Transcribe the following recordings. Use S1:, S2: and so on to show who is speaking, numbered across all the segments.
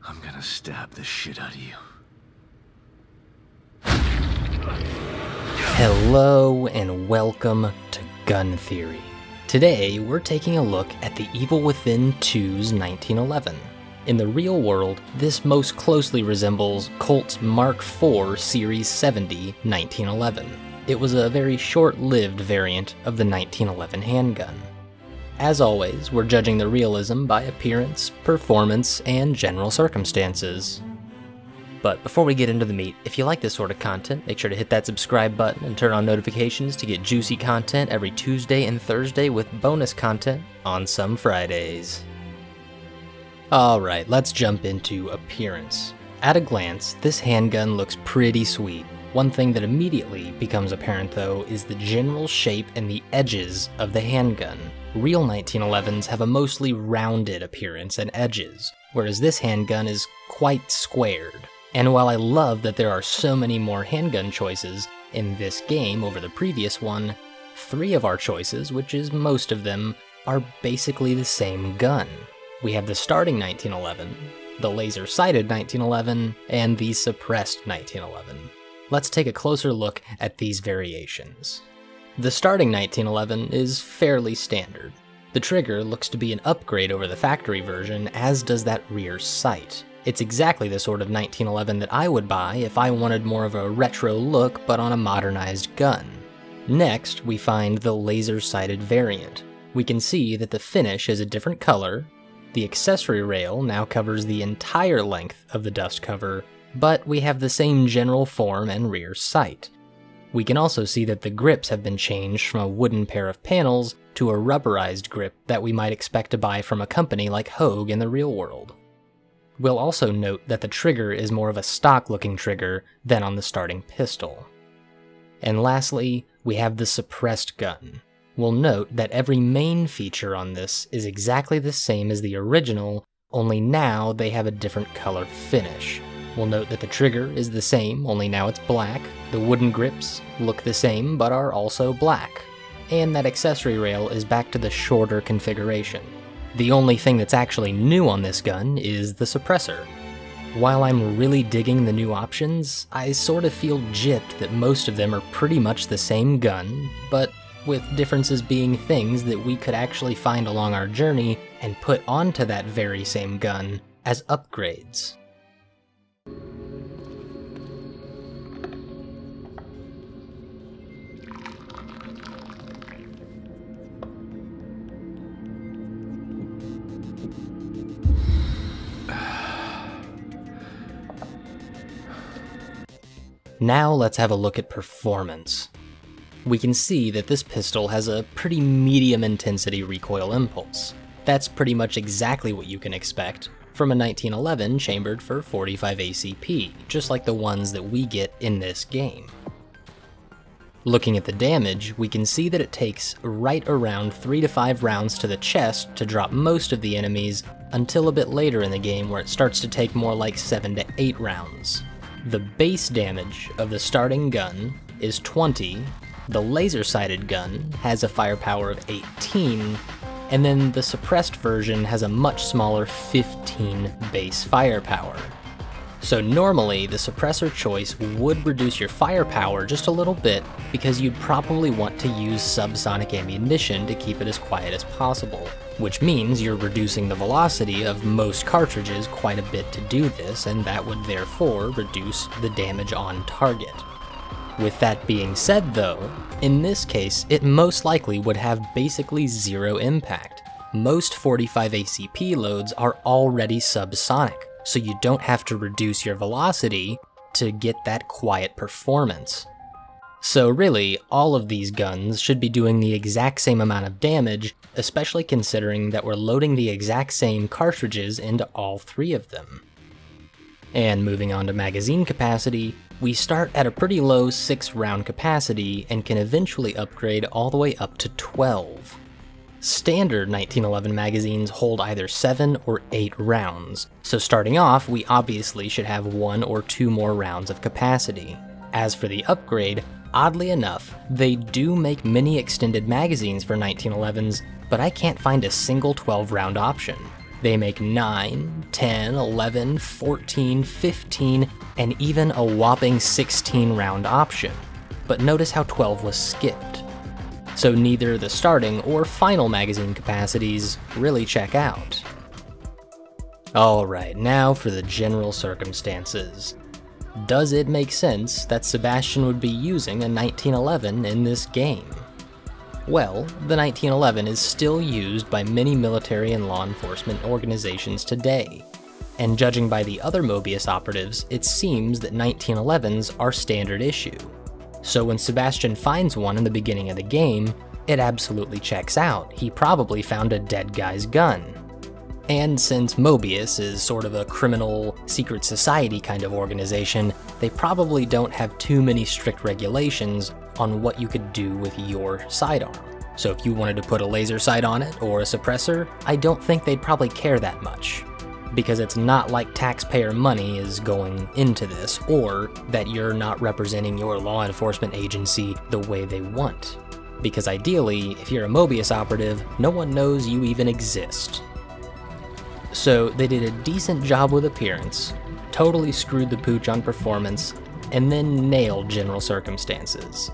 S1: I'm gonna stab the shit out of you.
S2: Hello and welcome to Gun Theory. Today we're taking a look at the Evil Within 2's 1911. In the real world, this most closely resembles Colt's Mark IV Series 70 1911. It was a very short-lived variant of the 1911 handgun. As always, we're judging the realism by appearance, performance, and general circumstances. But before we get into the meat, if you like this sort of content, make sure to hit that subscribe button and turn on notifications to get juicy content every Tuesday and Thursday with bonus content on some Fridays. Alright, let's jump into appearance. At a glance, this handgun looks pretty sweet. One thing that immediately becomes apparent though is the general shape and the edges of the handgun. Real 1911s have a mostly rounded appearance and edges, whereas this handgun is quite squared. And while I love that there are so many more handgun choices in this game over the previous one, 3 of our choices, which is most of them, are basically the same gun. We have the starting 1911, the laser-sighted 1911, and the suppressed 1911. Let's take a closer look at these variations. The starting 1911 is fairly standard. The trigger looks to be an upgrade over the factory version, as does that rear sight. It's exactly the sort of 1911 that I would buy if I wanted more of a retro look but on a modernized gun. Next, we find the laser-sighted variant. We can see that the finish is a different color, the accessory rail now covers the entire length of the dust cover, but we have the same general form and rear sight. We can also see that the grips have been changed from a wooden pair of panels to a rubberized grip that we might expect to buy from a company like Hogue in the real world. We'll also note that the trigger is more of a stock-looking trigger than on the starting pistol. And lastly, we have the suppressed gun. We'll note that every main feature on this is exactly the same as the original, only now they have a different color finish. We'll note that the trigger is the same, only now it's black, the wooden grips look the same but are also black, and that accessory rail is back to the shorter configuration. The only thing that's actually new on this gun is the suppressor. While I'm really digging the new options, I sort of feel gypped that most of them are pretty much the same gun, but with differences being things that we could actually find along our journey and put onto that very same gun as upgrades. Now let's have a look at performance. We can see that this pistol has a pretty medium intensity recoil impulse. That's pretty much exactly what you can expect from a 1911 chambered for 45 ACP, just like the ones that we get in this game. Looking at the damage, we can see that it takes right around 3 to 5 rounds to the chest to drop most of the enemies until a bit later in the game where it starts to take more like 7 to 8 rounds. The base damage of the starting gun is 20, the laser-sighted gun has a firepower of 18, and then the suppressed version has a much smaller 15 base firepower. So normally, the suppressor choice would reduce your firepower just a little bit because you'd probably want to use subsonic ammunition to keep it as quiet as possible, which means you're reducing the velocity of most cartridges quite a bit to do this, and that would therefore reduce the damage on target. With that being said though, in this case, it most likely would have basically zero impact. Most 45 ACP loads are already subsonic, so you don't have to reduce your velocity to get that quiet performance. So really, all of these guns should be doing the exact same amount of damage, especially considering that we're loading the exact same cartridges into all 3 of them. And moving on to magazine capacity, we start at a pretty low 6-round capacity and can eventually upgrade all the way up to 12. Standard 1911 magazines hold either 7 or 8 rounds, so starting off we obviously should have 1 or 2 more rounds of capacity. As for the upgrade, oddly enough, they do make many extended magazines for 1911s, but I can't find a single 12-round option. They make 9, 10, 11, 14, 15, and even a whopping 16 round option. But notice how 12 was skipped. So neither the starting or final magazine capacities really check out. Alright, now for the general circumstances. Does it make sense that Sebastian would be using a 1911 in this game? Well, the 1911 is still used by many military and law enforcement organizations today, and judging by the other Mobius operatives, it seems that 1911s are standard issue. So when Sebastian finds one in the beginning of the game, it absolutely checks out. He probably found a dead guy's gun. And since Mobius is sort of a criminal secret society kind of organization, they probably don't have too many strict regulations on what you could do with your sidearm. So if you wanted to put a laser sight on it or a suppressor, I don't think they'd probably care that much. Because it's not like taxpayer money is going into this, or that you're not representing your law enforcement agency the way they want. Because ideally, if you're a Mobius operative, no one knows you even exist. So they did a decent job with appearance, totally screwed the pooch on performance, and then nailed general circumstances.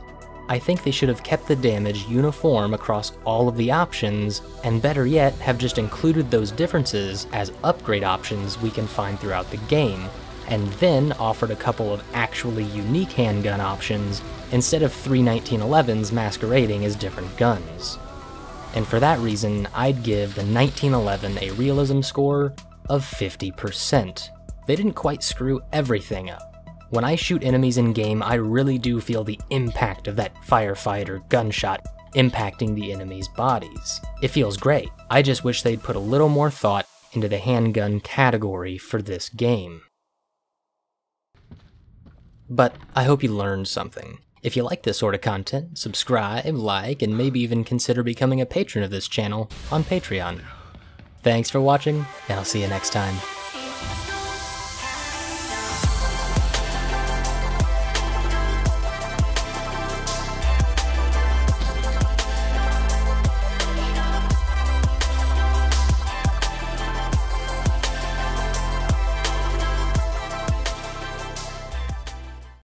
S2: I think they should have kept the damage uniform across all of the options, and better yet, have just included those differences as upgrade options we can find throughout the game, and then offered a couple of actually unique handgun options instead of 3 1911s masquerading as different guns. And for that reason, I'd give the 1911 a realism score of 50%. They didn't quite screw everything up. When I shoot enemies in-game, I really do feel the impact of that firefight or gunshot impacting the enemies' bodies. It feels great. I just wish they'd put a little more thought into the handgun category for this game. But I hope you learned something. If you like this sort of content, subscribe, like, and maybe even consider becoming a patron of this channel on Patreon. Thanks for watching, and I'll see you next time.